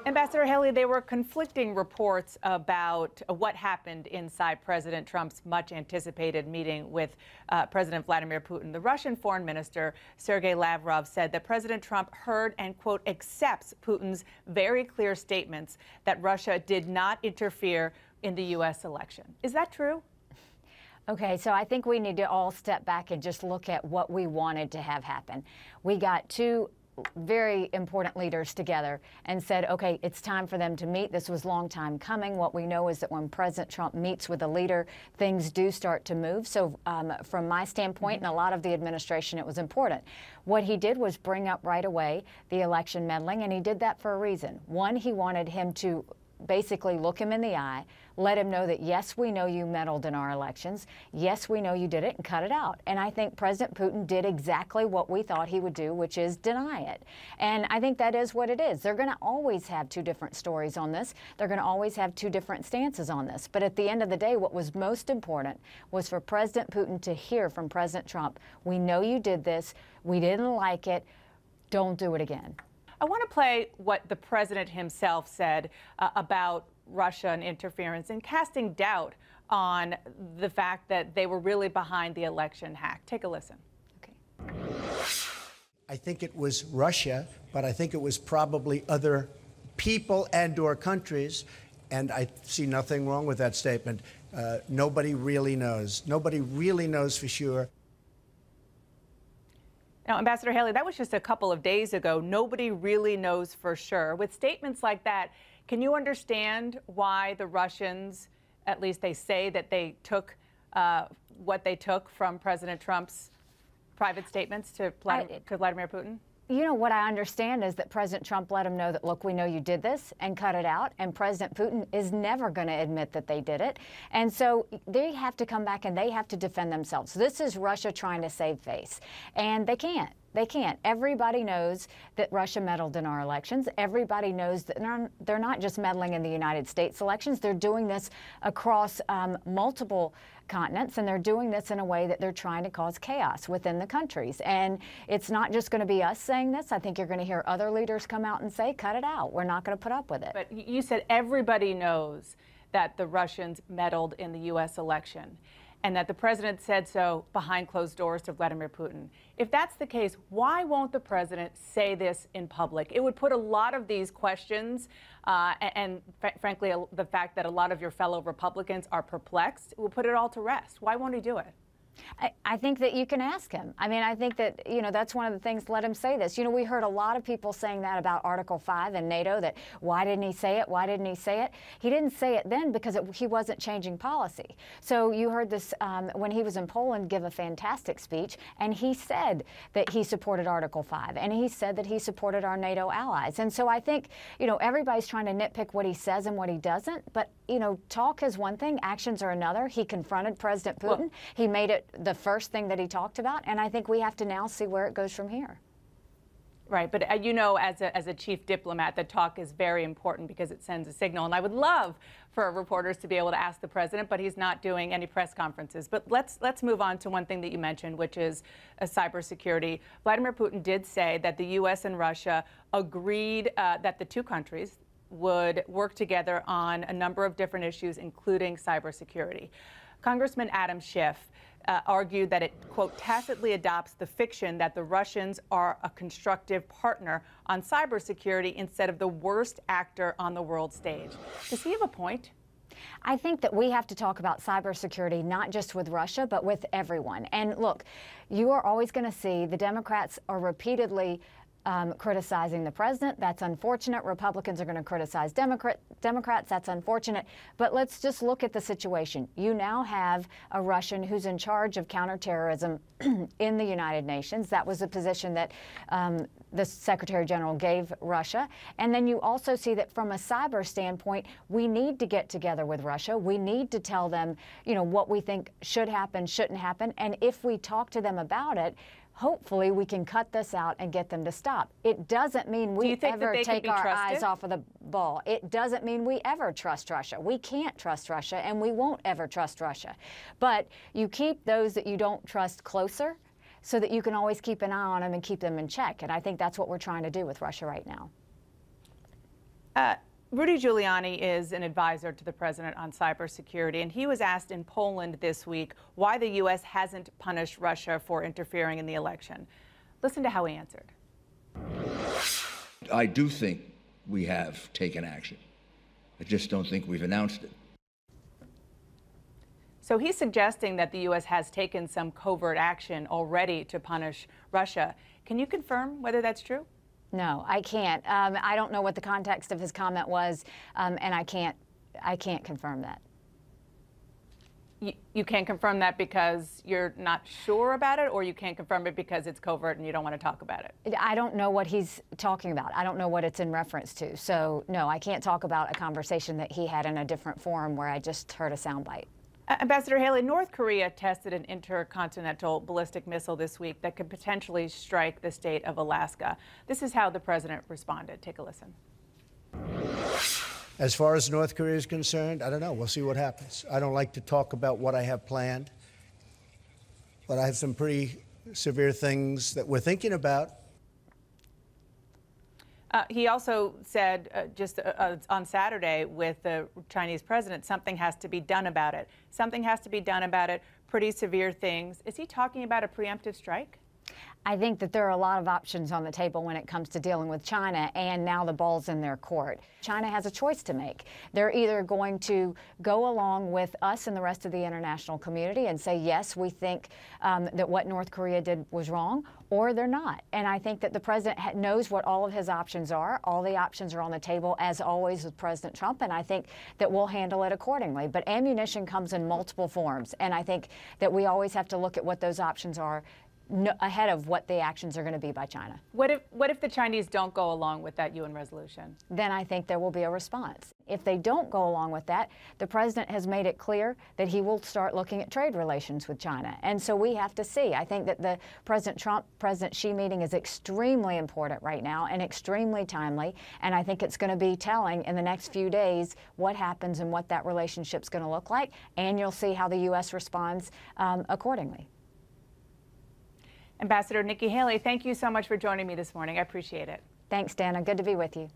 Ambassador Haley, there were conflicting reports about what happened inside President Trump's much anticipated meeting with President Vladimir Putin. The Russian foreign minister, Sergei Lavrov, said that President Trump heard and, quote, accepts Putin's very clear statements that Russia did not interfere in the U.S. election. Is that true? Okay, so I think we need to all step back and just look at what we wanted to have happen. We got two very important leaders together and said, okay, it's time for them to meet. This was a long time coming. What we know is that when President Trump meets with a leader, things do start to move. So from my standpoint and a lot of the administration, it was important. What he did was bring up right away the election meddling, and he did that for a reason. One, he wanted him to basically look him in the eye, let him know that, yes, we know you meddled in our elections. Yes, we know you did it, and cut it out. And I think President Putin did exactly what we thought he would do, which is deny it. And I think that is what it is. They're going to always have two different stories on this. They're going to always have two different stances on this. But at the end of the day, what was most important was for President Putin to hear from President Trump, we know you did this. We didn't like it. Don't do it again. I want to play what the president himself said about Russia and interference and casting doubt on the fact that they were really behind the election hack. Take a listen. Okay. I think it was Russia, but I think it was probably other people and/or countries, and I see nothing wrong with that statement. Nobody really knows. Nobody really knows for sure. Now, Ambassador Haley, that was just a couple of days ago. Nobody really knows for sure. With statements like that, can you understand why the Russians, at least they say that they took what they took from President Trump's private statements to Vladimir Putin? You know, what I understand is that President Trump let him know that, look, we know you did this, and cut it out. And President Putin is never going to admit that they did it. And so they have to come back and they have to defend themselves. This is Russia trying to save face. And they can't. They can't. Everybody knows that Russia meddled in our elections. Everybody knows that they're not just meddling in the United States elections. They're doing this across multiple continents, and they're doing this in a way that they're trying to cause chaos within the countries. And it's not just going to be us saying this. I think you're going to hear other leaders come out and say, cut it out. We're not going to put up with it. But you said everybody knows that the Russians meddled in the U.S. election, and that the president said so behind closed doors to Vladimir Putin. If that's the case, why won't the president say this in public? It would put a lot of these questions and frankly, the fact that a lot of your fellow Republicans are perplexed, it will put it all to rest. Why won't he do it? I think that you can ask him. I mean, I think that, you know, that's one of the things, let him say this. You know, we heard a lot of people saying that about Article 5 and NATO, that why didn't he say it? Why didn't he say it? He didn't say it then because he wasn't changing policy. So you heard this when he was in Poland give a fantastic speech, and he said that he supported Article 5, and he said that he supported our NATO allies. And so I think, you know, everybody's trying to nitpick what he says and what he doesn't, but, you know, talk is one thing, actions are another. He confronted President Putin. Well, he made it the first thing that he talked about, and I think we have to now see where it goes from here. Right, but you know, as a chief diplomat, the talk is very important because it sends a signal, and I would love for reporters to be able to ask the president, but he's not doing any press conferences. But let's move on to one thing that you mentioned, which is cybersecurity. Vladimir Putin did say that the U.S. and Russia agreed that the two countries would work together on a number of different issues, including cybersecurity. Congressman Adam Schiff argued that it, quote, tacitly adopts the fiction that the Russians are a constructive partner on cybersecurity instead of the worst actor on the world stage. Does he have a point? I think that we have to talk about cybersecurity not just with Russia, but with everyone. And look, you are always going to see the Democrats are repeatedly criticizing the president. That's unfortunate. Republicans are going to criticize Democrats. That's unfortunate. But let's just look at the situation. You now have a Russian who's in charge of counterterrorism in the United Nations. That was a position that the Secretary General gave Russia. And then you also see that from a cyber standpoint, we need to get together with Russia. We need to tell them, you know, what we think should happen, shouldn't happen. And if we talk to them about it, hopefully we can cut this out and get them to stop. It doesn't mean we ever take our eyes off of the ball. It doesn't mean we ever trust Russia. We can't trust Russia, and we won't ever trust Russia. But you keep those that you don't trust closer so that you can always keep an eye on them and keep them in check. And I think that's what we're trying to do with Russia right now. Rudy Giuliani is an advisor to the president on cybersecurity, and he was asked in Poland this week why the U.S. hasn't punished Russia for interfering in the election. Listen to how he answered. I do think we have taken action. I just don't think we've announced it. So he's suggesting that the U.S. has taken some covert action already to punish Russia. Can you confirm whether that's true? No, I can't. I don't know what the context of his comment was, and I can't confirm that. You can't confirm that because you're not sure about it, or you can't confirm it because it's covert and you don't want to talk about it? I don't know what he's talking about. I don't know what it's in reference to. So, no, I can't talk about a conversation that he had in a different forum where I just heard a soundbite. Ambassador Haley, North Korea tested an intercontinental ballistic missile this week that could potentially strike the state of Alaska. This is how the president responded. Take a listen. As far as North Korea is concerned, I don't know. We'll see what happens. I don't like to talk about what I have planned, but I have some pretty severe things that we're thinking about. He also said just on Saturday with the Chinese president, something has to be done about it. Something has to be done about it, pretty severe things. Is he talking about a preemptive strike? I think that there are a lot of options on the table when it comes to dealing with China, and now the ball's in their court. China has a choice to make. They're either going to go along with us and the rest of the international community and say, yes, we think that what North Korea did was wrong, or they're not. And I think that the president knows what all of his options are. All the options are on the table, as always, with President Trump, and I think that we'll handle it accordingly. But ammunition comes in multiple forms, and I think that we always have to look at what those options are ahead of what the actions are going to be by China. What if the Chinese don't go along with that UN resolution? Then I think there will be a response. If they don't go along with that, the president has made it clear that he will start looking at trade relations with China. And so we have to see. I think that the President Trump, President Xi meeting is extremely important right now and extremely timely. And I think it's going to be telling in the next few days what happens and what that relationship's going to look like. And you'll see how the U.S. responds accordingly. Ambassador Nikki Haley, thank you so much for joining me this morning. I appreciate it. Thanks, Dana. Good to be with you.